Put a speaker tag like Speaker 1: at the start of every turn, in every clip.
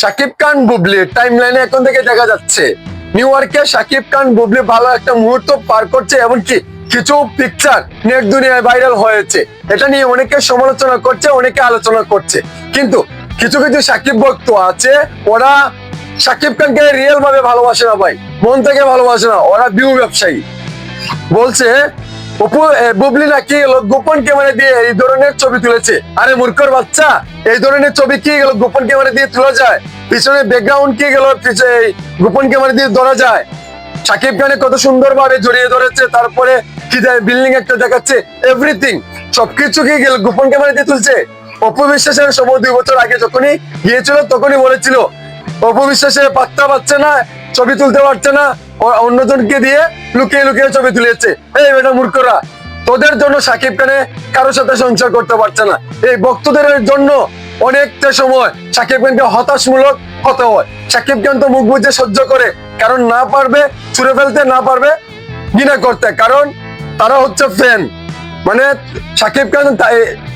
Speaker 1: শাকিব খান বুবলি টাইমলাইনে এখন থেকে দেখা যাচ্ছে নিউ ইয়র্কে শাকিব খান বুবলি ভালো একটা মুহূর্ত পার করছে, এমনকি কিছু পিকচার নেট দুনিয়ায় ভাইরাল হয়েছে। এটা নিয়ে অনেকে সমালোচনা করছে, অনেকে আলোচনা করছে, কিন্তু কিছু কিছু শাকিব ভক্ত আছে, ওরা শাকিব খানকে রিয়েল ভাবে ভালোবাসে না ভাই, মন থেকে ভালোবাসে না, ওরা ভিউ ব্যবসায়ী। বলছে বুবলি নাকি গোপন ক্যামেরা দিয়ে এই ধরনের ছবি তুলেছে। আরে মূর্খর বাচ্চা, এই ধরনের ছবি কি গেল গোপন ক্যামেরা দিয়ে তোলা যায়? পিছনে ব্যাকগ্রাউন্ড কি গেল গোপন ক্যামেরা দিয়ে ধরা যায়? শাকিব খানে কত সুন্দর ভাবে জড়িয়ে ধরেছে, তারপরে কি বিল্ডিং একটা দেখাচ্ছে, এভরিথিং সবকিছু কি গেল গোপন ক্যামেরা দিয়ে তুলছে। অপু বিশ্বাসের সময় 2 বছর আগে যখনই গিয়েছিল তখনই বলেছিল অপু বিশ্বাসের পাত্তা পাচ্ছে না, ছবি তুলতে পারছে না, অন্যজনকে দিয়ে লুকিয়ে লুকিয়ে ছবি তুলেছে। এই বেটা মূর্খরা, তোদের জন্য শাকিব খানে কারোর সাথে সংসার করতে পারছে না। এই ভক্তদের জন্য অনেকটা সময় শাকিব খানকে হতাশমূলক হতে হয়। শাকিব খান তো মুখ বুঝে সহ্য করে, কারণ না পারবে ছুড়ে ফেলতে, না পারবে ঘৃণা করতে, কারণ তারা হচ্ছে ফ্যান। মানে শাকিব খান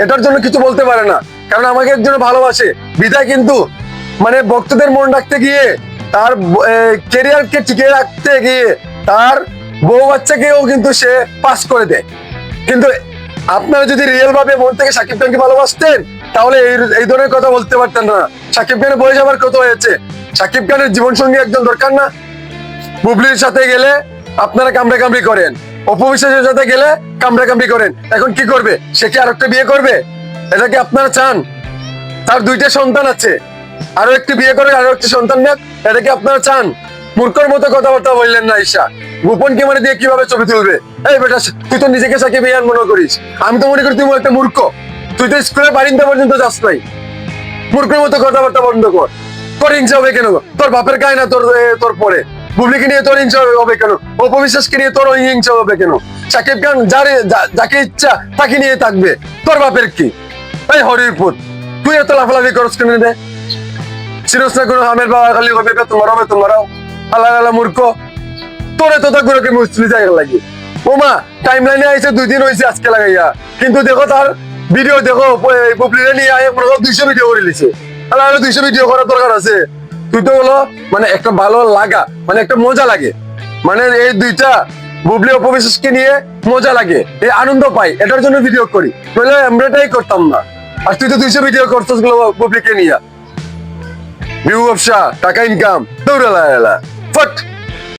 Speaker 1: এটার জন্য কিছু বলতে পারে না, কারণ আমাকে একজন ভালোবাসে বিদায়, কিন্তু মানে ভক্তদের মন রাখতে গিয়ে, তার ক্যারিয়ারকে টিকে রাখতে গিয়ে তার বউ বাচ্চাকেও কিন্তু সে পাস করে দেয়। কিন্তু আপনারা যদি রিয়েল ভাবে মন থেকে শাকিব খানকে ভালোবাসতেন, তাহলে এই ধরনের কথা বলতে পারতেন না। শাকিব খানের বয়স আবার কত হয়েছে? শাকিব খানের জীবন সঙ্গী একজন দরকার না? বুবলির সাথে গেলে আপনারা কামড়া কামড়ি করেন, অপু বিশ্বাসের সাথে গেলে কামড়া কামড়ি করেন। এখন কি করবে? সে কি আরেকটা বিয়ে করবে? এটা কি আপনারা চান? তার 2টা সন্তান আছে, আরো একটি বিয়ে করে আরো একটি সন্তান নেক, এটা কি আপনারা চান? মূর্খর মতো কথাবার্তা বললেন না ঈশা। গোপন ক্যামেরা দিয়ে কিভাবে ছবি তুলবে? এই বেটা, তুই তো নিজেকে সাকিব খান মনে করিস, আমি তো মনে করি তুই একটা মূর্খ। তুই তো স্কুলে বারিন্দা পর্যন্ত যাস নাই। মূর্খের মতো কথাবার্তা বন্ধ কর। তোর হিংসা হবে কেন? তোর বাপের গায়ে না তোর পরে? বুবলিকে নিয়ে তোর হিংসা হবে কেন? অপবিশ্বাসকে নিয়ে তোর হিংসা হবে কেন? শাকিব খান যাকে ইচ্ছা তাকে নিয়ে থাকবে, তোর বাপের কি? এই হরিপুর, তুই এত লাফালাফি করস কেন রে? চিরস না কোনো আমের বাবা খালি হবে তোমারাও আল্লাহ আল্লাহ মূর্খ। তোরে তো গুলোকে মুসলি জায়গা লাগে। ওমা টাইমলাইনে আইছে 2 দিন হয়েছে আজকে লাগাইয়া, কিন্তু দেখো তার ভিডিও, দেখো বুবলিরে নিয়ে আয় 200 ভিডিও করে লিছে। আল্লাহ 200 ভিডিও করার দরকার আছে? তুই তো হলো মানে একটা ভালো লাগা, মানে একটা মজা লাগে, মানে এই দুইটা বুবলি অপবিশ্বাসকে নিয়ে মজা লাগে, এই আনন্দ পাই, এটার জন্য ভিডিও করি, নইলে আমরাটাই করতাম না। আর তুই তো 200 ভিডিও করছিস বুবলিকে নিয়ে, ভিউ ব্যবসা, টাকা ইনকাম, দৌড়ালা ফট।